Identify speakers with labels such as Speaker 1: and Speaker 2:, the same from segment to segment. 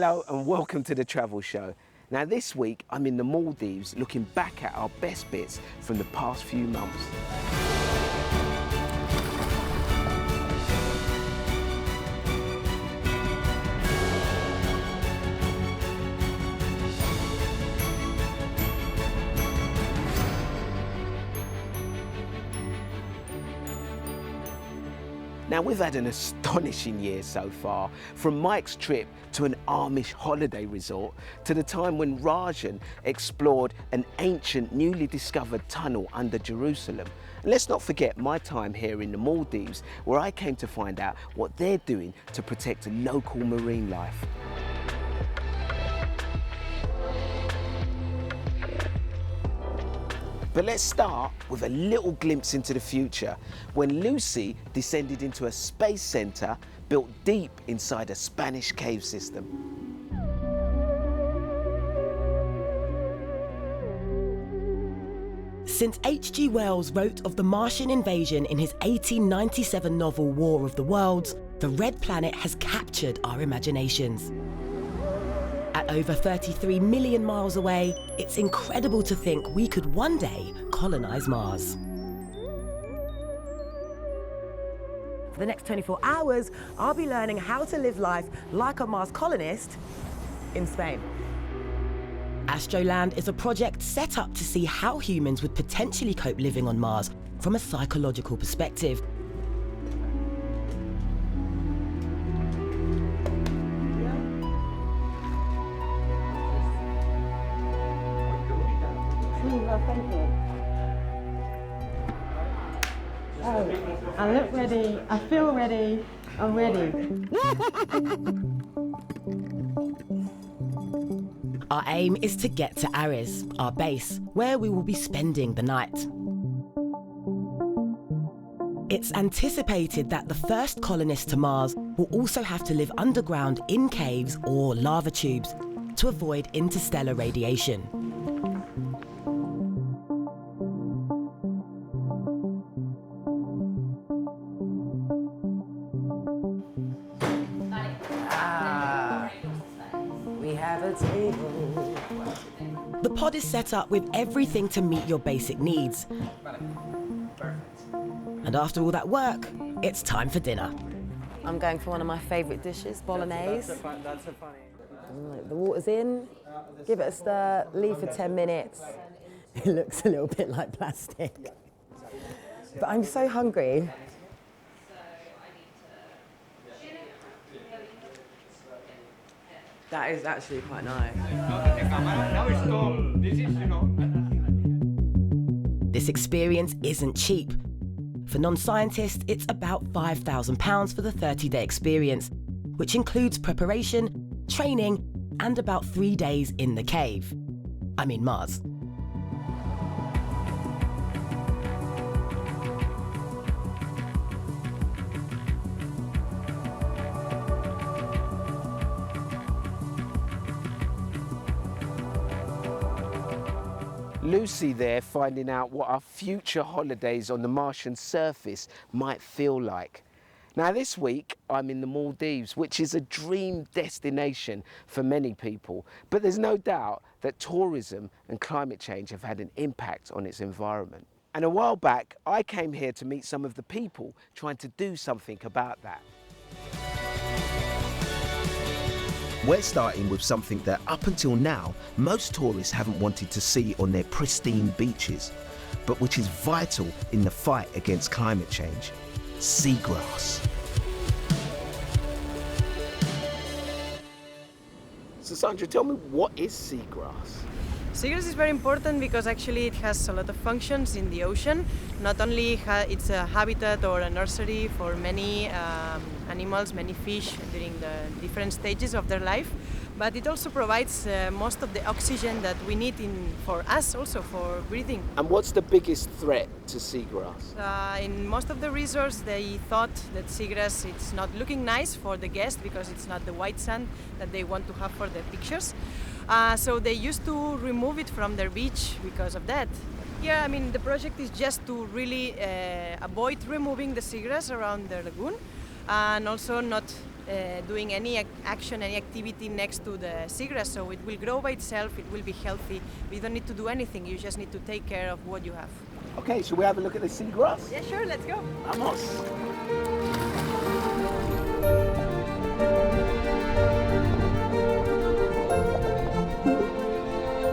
Speaker 1: Hello and welcome to the Travel Show. Now this week I'm in the Maldives looking back at our best bits from the past few months. Now we've had an astonishing year so far, from Mike's trip to an Amish holiday resort to the time when RAJAN explored an ancient newly discovered tunnel under Jerusalem. And let's not forget my time here in the Maldives, where I came to find out what they're doing to protect local marine life. But let's start with a little glimpse into the future, when Lucy descended into a space center built deep inside a Spanish cave system.
Speaker 2: Since H.G. Wells wrote of the Martian invasion in his 1897 novel War of the Worlds, the Red Planet has captured our imaginations. At over 33 million miles away, it's incredible to think we could one day colonize Mars. For the next 24 hours, I'll be learning how to live life like a Mars colonist in Spain. Astroland is a project set up to see how humans would potentially cope living on Mars from a psychological perspective.
Speaker 3: Oh, I look ready, I feel ready, I'm ready.
Speaker 2: Our aim is to get to Ares, our base, where we will be spending the night. It's anticipated that the first colonists to Mars will also have to live underground in caves or lava tubes to avoid interstellar radiation. The pod is set up with everything to meet your basic needs. And after all that work, it's time for dinner.
Speaker 4: I'm going for one of my favourite dishes, bolognese. The water's in, give it a stir, leave for 10 minutes. It looks a little bit like plastic. But I'm so hungry. That is actually quite nice.
Speaker 2: This experience isn't cheap. For non-scientists, it's about £5,000 for the 30-day experience, which includes preparation, training, and about 3 days in the cave. I mean Mars.
Speaker 1: Lucy there finding out what our future holidays on the Martian surface might feel like. Now this week I'm in the Maldives, which is a dream destination for many people, but there's no doubt that tourism and climate change have had an impact on its environment. And a while back I came here to meet some of the people trying to do something about that. We're starting with something that up until now most tourists haven't wanted to see on their pristine beaches, but which is vital in the fight against climate change: seagrass. So Sandra, tell me, what is seagrass?
Speaker 5: Seagrass is very important because actually it has a lot of functions in the ocean. Not only it's a habitat or a nursery for many animals, many fish during the different stages of their life, but it also provides most of the oxygen that we need for us also for breathing.
Speaker 1: And what's the biggest threat to seagrass?
Speaker 5: In most of the resorts they thought that seagrass it's not looking nice for the guests because it's not the white sand that they want to have for their pictures. So they used to remove it from their beach because of that. Yeah, I mean, the project is just to really avoid removing the seagrass around the lagoon and also not doing any action, any activity next to the seagrass, so it will grow by itself, it will be healthy. You don't need to do anything, you just need to take care of what you have.
Speaker 1: Okay, shall we have a look at the seagrass?
Speaker 5: Yeah, sure, let's go.
Speaker 1: Vamos.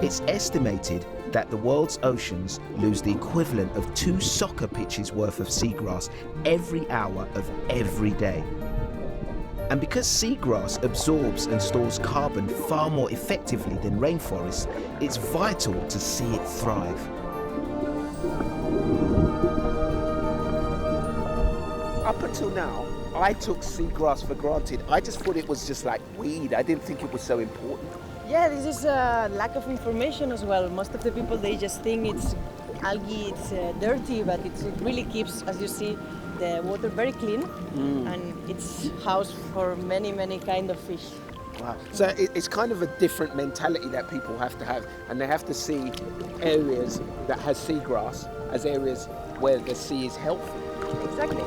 Speaker 1: It's estimated that the world's oceans lose the equivalent of 2 soccer pitches worth of seagrass every hour of every day. And because seagrass absorbs and stores carbon far more effectively than rainforests, it's vital to see it thrive. Up until now, I took seagrass for granted. I just thought it was just like weed. I didn't think it was so important.
Speaker 5: Yeah, this is a lack of information as well. Most of the people, they just think it's algae, it's dirty, but it really keeps, as you see, the water very clean, and it's house for many, many kind of fish.
Speaker 1: Wow. So it's kind of a different mentality that people have to have, and they have to see areas that has seagrass as areas where the sea is healthy.
Speaker 5: Exactly.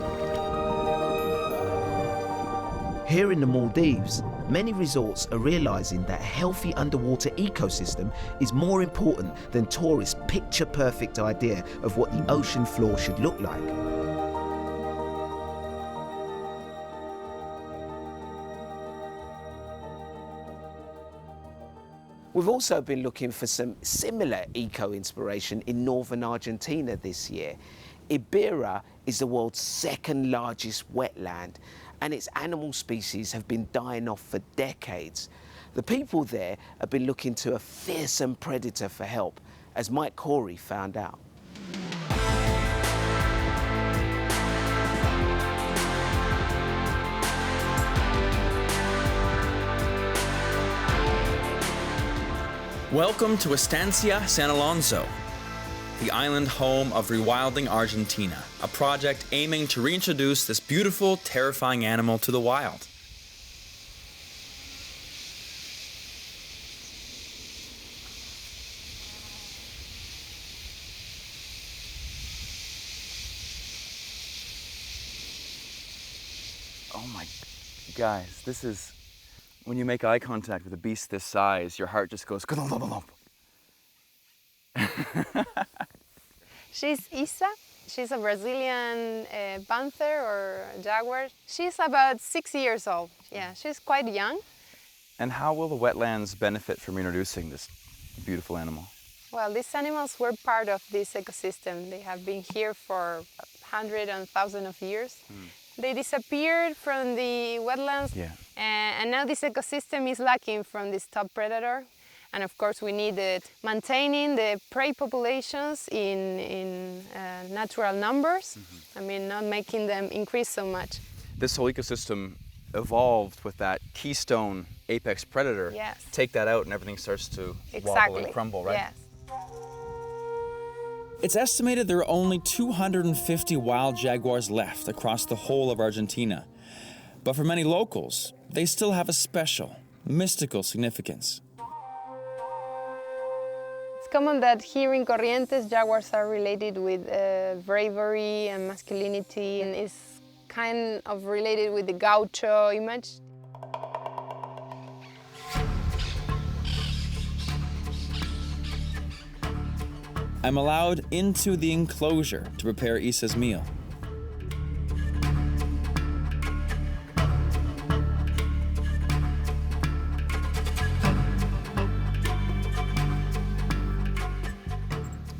Speaker 1: Here in the Maldives, many resorts are realizing that a healthy underwater ecosystem is more important than tourists' picture-perfect idea of what the ocean floor should look like. We've also been looking for some similar eco-inspiration in northern Argentina this year. Iberá is the world's second largest wetland, and its animal species have been dying off for decades. The people there have been looking to a fearsome predator for help, as Mike Corey found out.
Speaker 6: Welcome to Estancia San Alonso, the island home of rewilding Argentina, a project aiming to reintroduce this beautiful, terrifying animal to the wild.
Speaker 7: Oh my, guys, this is, when you make eye contact with a beast this size, your heart just goes ka-lump.
Speaker 8: She's Isa. She's a Brazilian panther or jaguar. She's about 6 years old. Yeah, she's quite young.
Speaker 7: And how will the wetlands benefit from introducing this beautiful animal?
Speaker 8: Well, these animals were part of this ecosystem. They have been here for hundreds and thousands of years. They disappeared from the wetlands, and now this ecosystem is lacking from this top predator. And of course, we needed maintaining the prey populations in natural numbers. I mean, not making them increase so much.
Speaker 7: This whole ecosystem evolved with that keystone apex predator.
Speaker 8: Yes.
Speaker 7: Take that out and everything starts to wobble and crumble, right?
Speaker 8: Yes.
Speaker 6: It's estimated there are only 250 wild jaguars left across the whole of Argentina. But for many locals, they still have a special, mystical significance.
Speaker 8: It's common that here in Corrientes, jaguars are related with bravery and masculinity, and is kind of related with the gaucho image.
Speaker 6: I'm allowed into the enclosure to prepare Isa's meal.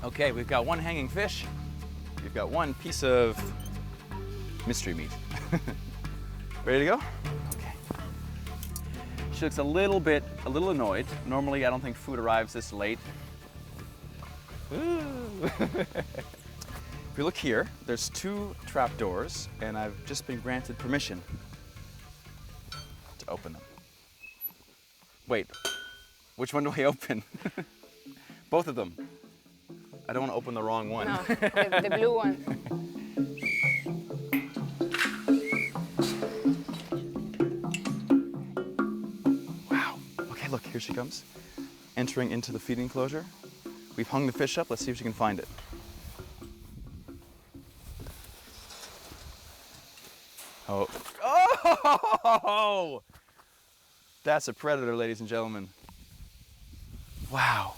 Speaker 7: Okay, we've got one hanging fish. We've got one piece of mystery meat. Ready to go? Okay. She looks a little annoyed. Normally, I don't think food arrives this late. If you look here, there's 2 trap doors, and I've just been granted permission to open them. Wait, which one do I open? Both of them. I don't want to open the wrong one.
Speaker 8: No, the blue one.
Speaker 7: Wow. Okay, look, here she comes. Entering into the feeding enclosure. We've hung the fish up. Let's see if she can find it. Oh. Oh! Whoa! That's a predator, ladies and gentlemen. Wow.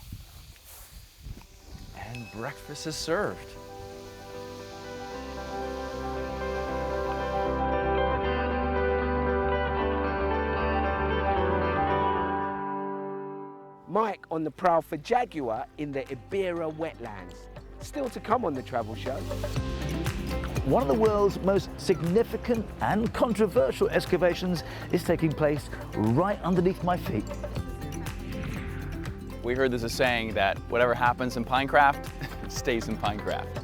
Speaker 7: And breakfast is served.
Speaker 1: Mike on the prowl for jaguar in the Ibera wetlands. Still to come on the travel show.
Speaker 9: One of the world's most significant and controversial excavations is taking place right underneath my feet.
Speaker 7: We heard there's a saying that whatever happens in Pinecraft stays in Pinecraft.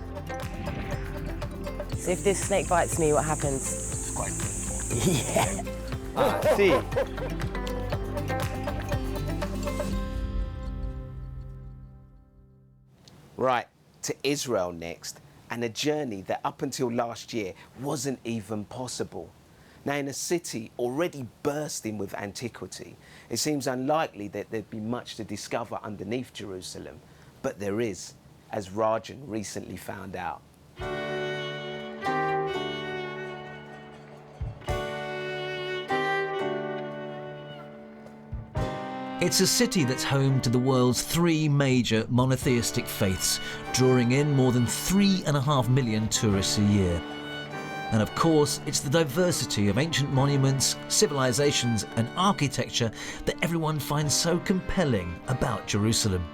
Speaker 4: So if this snake bites me, what happens?
Speaker 9: Yeah.
Speaker 7: See.
Speaker 1: Right, to Israel next, and a journey that up until last year wasn't even possible. Now, in a city already bursting with antiquity, it seems unlikely that there'd be much to discover underneath Jerusalem, but there is, as RAJAN recently found out.
Speaker 10: It's a city that's home to the world's 3 major monotheistic faiths, drawing in more than 3.5 million tourists a year. And of course, it's the diversity of ancient monuments, civilizations and architecture that everyone finds so compelling about Jerusalem.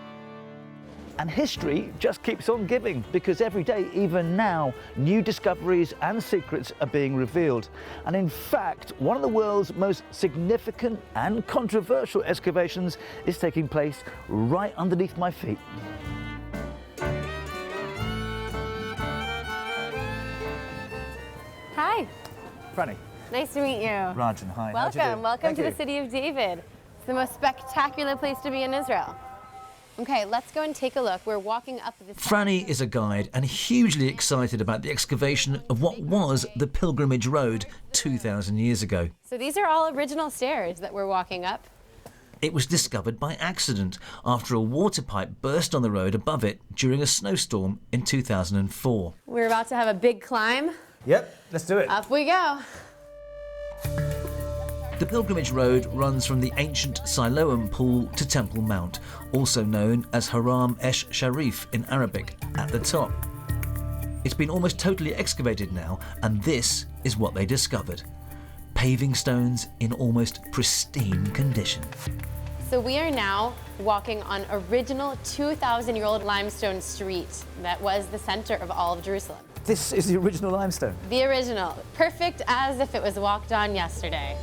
Speaker 9: And history just keeps on giving, because every day, even now, new discoveries and secrets are being revealed. And in fact, one of the world's most significant and controversial excavations is taking place right underneath my feet.
Speaker 11: Hi.
Speaker 9: Franny.
Speaker 11: Nice to meet you.
Speaker 9: RAJAN, hi. How'd you do?
Speaker 11: Welcome to
Speaker 9: Thank
Speaker 11: the city of David. It's the most spectacular place to be in Israel. Okay, let's go and take a look. We're walking up this...
Speaker 10: Franny is a guide and hugely excited about the excavation of what was the pilgrimage road 2,000 years ago.
Speaker 11: So these are all original stairs that we're walking up.
Speaker 10: It was discovered by accident after a water pipe burst on the road above it during a snowstorm in 2004.
Speaker 11: We're about to have a big climb.
Speaker 9: Yep, let's do it.
Speaker 11: Up we go.
Speaker 10: The pilgrimage road runs from the ancient Siloam Pool to Temple Mount, also known as Haram Esh Sharif in Arabic, at the top. It's been almost totally excavated now, and this is what they discovered. Paving stones in almost pristine condition.
Speaker 11: So we are now walking on original 2,000-year-old limestone street that was the center of all of Jerusalem.
Speaker 9: This is the original limestone.
Speaker 11: The original, perfect as if it was walked on yesterday.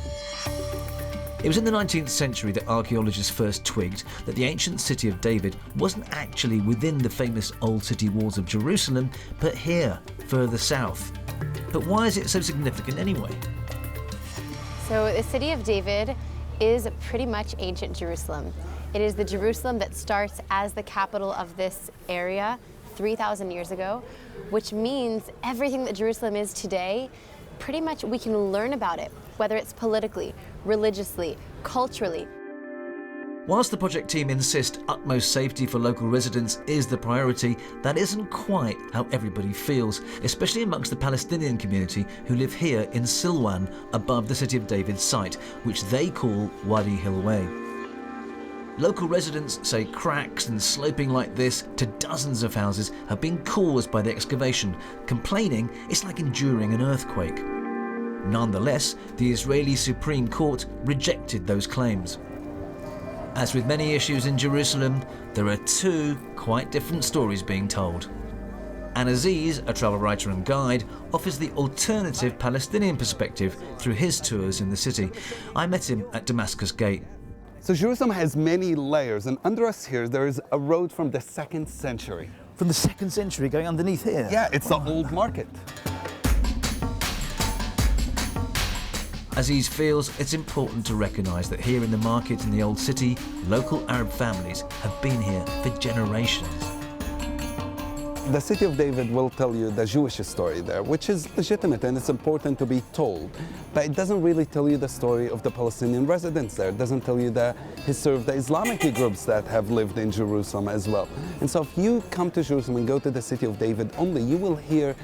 Speaker 10: It was in the 19th century that archaeologists first twigged that the ancient city of David wasn't actually within the famous old city walls of Jerusalem, but here, further south. But why is it so significant anyway?
Speaker 11: So the city of David is pretty much ancient Jerusalem. It is the Jerusalem that starts as the capital of this area 3,000 years ago, which means everything that Jerusalem is today, pretty much we can learn about it, whether it's politically, religiously, culturally.
Speaker 10: Whilst the project team insist utmost safety for local residents is the priority, that isn't quite how everybody feels, especially amongst the Palestinian community who live here in Silwan, above the City of David's site, which they call Wadi Hilway. Local residents say cracks and sloping like this to dozens of houses have been caused by the excavation, complaining it's like enduring an earthquake. Nonetheless, the Israeli Supreme Court rejected those claims. As with many issues in Jerusalem, there are 2 quite different stories being told. And Aziz, a travel writer and guide, offers the alternative Palestinian perspective through his tours in the city. I met him at Damascus Gate.
Speaker 12: So Jerusalem has many layers, and under us here there is a road from the 2nd century.
Speaker 9: From the 2nd century going underneath here?
Speaker 12: Yeah, it's the old market.
Speaker 10: Aziz feels it's important to recognise that here in the market in the old city, local Arab families have been here for generations.
Speaker 12: The city of David will tell you the Jewish story there, which is legitimate and it's important to be told. But it doesn't really tell you the story of the Palestinian residents there. It doesn't tell you the history of the Islamic groups that have lived in Jerusalem as well. And so if you come to Jerusalem and go to the city of David only, you will hear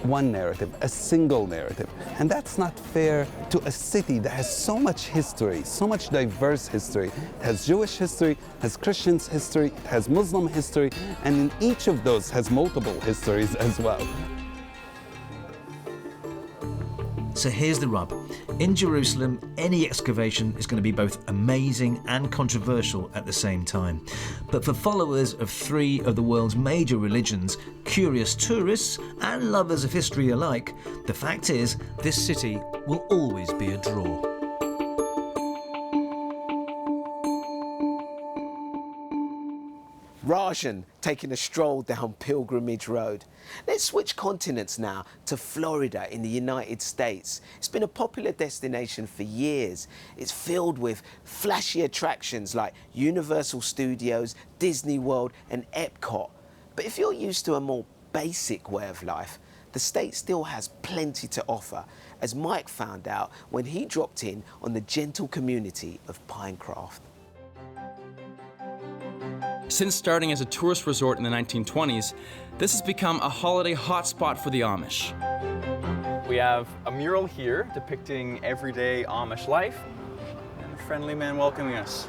Speaker 12: one narrative, a single narrative. And that's not fair to a city that has so much history, so much diverse history. It has Jewish history, has Christian history, it has Muslim history, and in each of those has multiple histories as well.
Speaker 10: So here's the rub. In Jerusalem, any excavation is going to be both amazing and controversial at the same time. But for followers of three of the world's major religions, curious tourists and lovers of history alike, the fact is, this city will always be a draw.
Speaker 1: RAJAN taking a stroll down Pilgrimage Road. Let's switch continents now to Florida in the United States. It's been a popular destination for years. It's filled with flashy attractions like Universal Studios, Disney World and Epcot. But if you're used to a more basic way of life, the state still has plenty to offer, as Mike found out when he dropped in on the gentle community of Pinecraft.
Speaker 6: Since starting as a tourist resort in the 1920s, this has become a holiday hotspot for the Amish.
Speaker 7: We have a mural here depicting everyday Amish life and a friendly man welcoming us.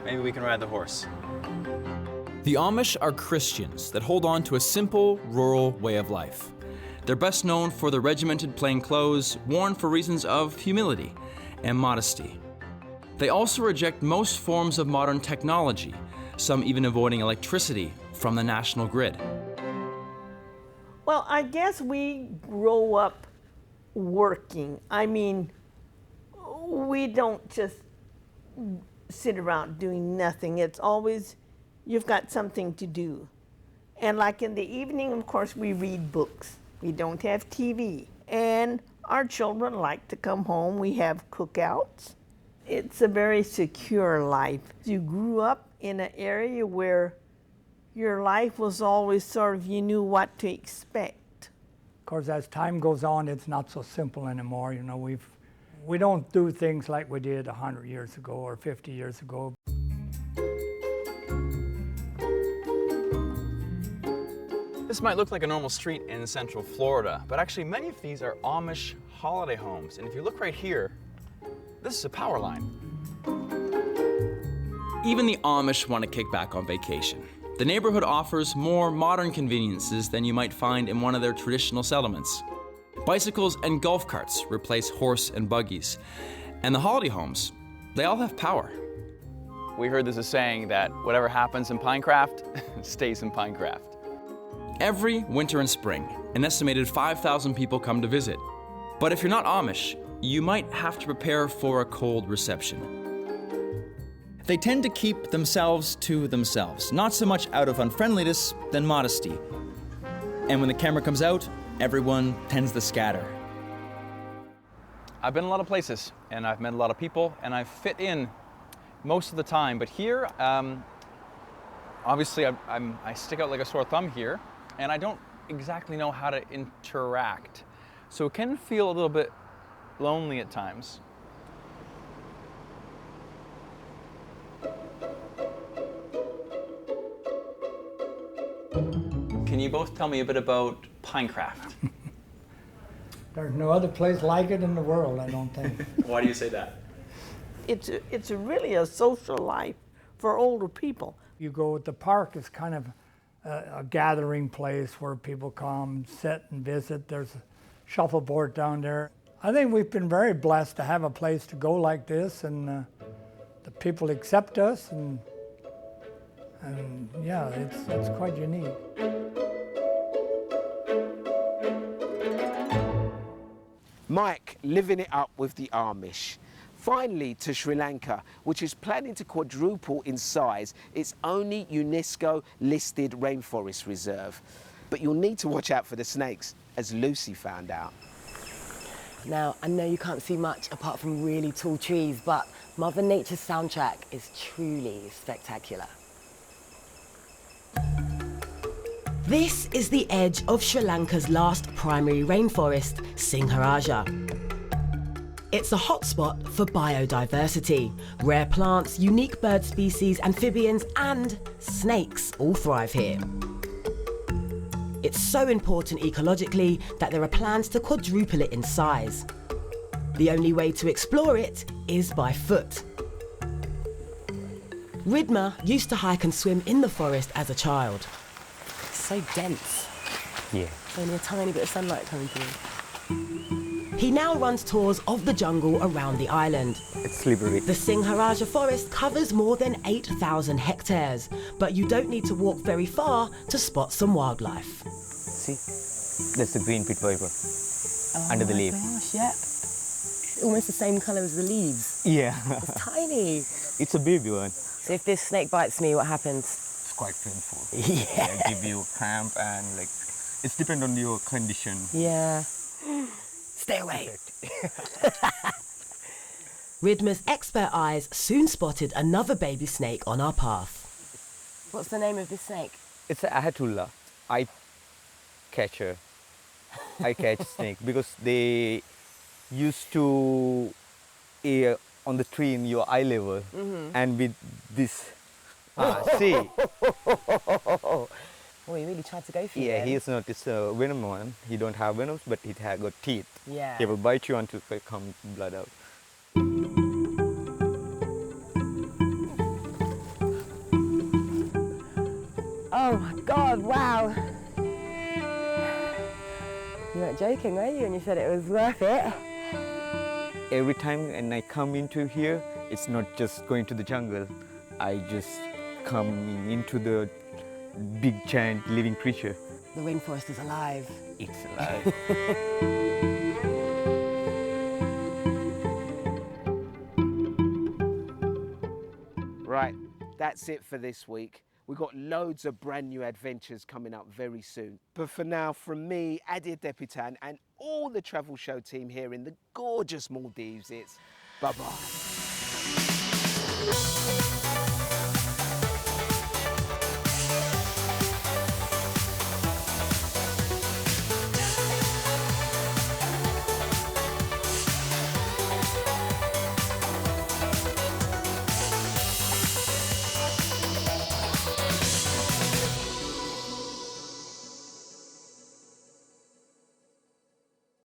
Speaker 7: Maybe we can ride the horse.
Speaker 6: The Amish are Christians that hold on to a simple, rural way of life. They're best known for their regimented plain clothes, worn for reasons of humility and modesty. They also reject most forms of modern technology, some even avoiding electricity from the national grid.
Speaker 13: Well, I guess we grow up working. I mean, we don't just sit around doing nothing. It's always, you've got something to do. And like in the evening, of course, we read books. We don't have TV. And our children like to come home. We have cookouts. It's a very secure life. You grew up in an area where your life was always sort of, you knew what to expect.
Speaker 14: Of course, as time goes on, it's not so simple anymore. You know, we don't do things like we did 100 years ago or 50 years ago.
Speaker 7: This might look like a normal street in Central Florida, but actually many of these are Amish holiday homes. And if you look right here, this is a power line.
Speaker 6: Even the Amish want to kick back on vacation. The neighborhood offers more modern conveniences than you might find in one of their traditional settlements. Bicycles and golf carts replace horse and buggies. And the holiday homes, they all have power.
Speaker 7: We heard there's a saying that whatever happens in Pinecraft stays in Pinecraft.
Speaker 6: Every winter and spring, an estimated 5,000 people come to visit. But if you're not Amish, you might have to prepare for a cold reception. They tend to keep themselves to themselves, not so much out of unfriendliness than modesty. And when the camera comes out, everyone tends to scatter.
Speaker 7: I've been a lot of places, and I've met a lot of people, and I fit in most of the time. But here, obviously, I stick out like a sore thumb here, and I don't exactly know how to interact. So it can feel a little bit lonely at times. Can you both tell me a bit about Pinecraft?
Speaker 14: There's no other place like it in the world, I don't think.
Speaker 7: Why do you say that?
Speaker 13: It's really a social life for older people.
Speaker 14: You go at the park, it's kind of a gathering place where people come, sit and visit. There's a shuffleboard down there. I think we've been very blessed to have a place to go like this, and the people accept us, and yeah, it's quite unique.
Speaker 1: Mike living it up with the Amish. Finally to Sri Lanka, which is planning to quadruple in size its only UNESCO-listed rainforest reserve. But you'll need to watch out for the snakes, as Lucy found out.
Speaker 4: Now, I know you can't see much apart from really tall trees, but Mother Nature's soundtrack is truly spectacular. This is the edge of Sri Lanka's last primary rainforest, Singharaja. It's a hotspot for biodiversity. Rare plants, unique bird species, amphibians, and snakes all thrive here.
Speaker 2: It's so important ecologically that there are plans to quadruple it in size. The only way to explore it is by foot. Ridma used to hike and swim in the forest as a child.
Speaker 4: It's so dense.
Speaker 15: Yeah.
Speaker 4: Only a tiny bit of sunlight coming through.
Speaker 2: He now runs tours of the jungle around the island.
Speaker 15: It's slippery.
Speaker 2: The Singharaja forest covers more than 8,000 hectares, but you don't need to walk very far to spot some wildlife.
Speaker 15: See, there's the green pit viper under the leaf.
Speaker 4: Gosh, yep. Almost the same colour as the leaves.
Speaker 15: Yeah.
Speaker 4: It's tiny.
Speaker 15: It's a baby one.
Speaker 4: So if this snake bites me, what happens?
Speaker 15: It's quite painful.
Speaker 4: Yeah.
Speaker 15: Give you cramp and like, it's depend on your condition.
Speaker 4: Yeah. Stay away.
Speaker 2: Ridma's expert eyes soon spotted another baby snake on our path.
Speaker 4: What's the name of this snake?
Speaker 15: It's an ahatula, eye catcher. Eye catch snake because they used to on the tree in your eye level, and with this, see.
Speaker 4: Oh, he really tried to go for you.
Speaker 15: Yeah,
Speaker 4: then.
Speaker 15: he is not. It's a venom one. He don't have venoms, but he has got teeth.
Speaker 4: Yeah.
Speaker 15: He will bite you until it comes blood out.
Speaker 4: Oh my God! Wow. You weren't joking, were you? When you said it was worth it.
Speaker 15: Every time when I come into here, it's not just going to the jungle. I just come into the big giant living creature.
Speaker 4: The rainforest is alive.
Speaker 15: It's alive.
Speaker 1: Right, that's it for this week. We've got loads of brand new adventures coming up very soon. But for now, from me, Adir Depitan, and all the travel show team here in the gorgeous Maldives, it's bye-bye.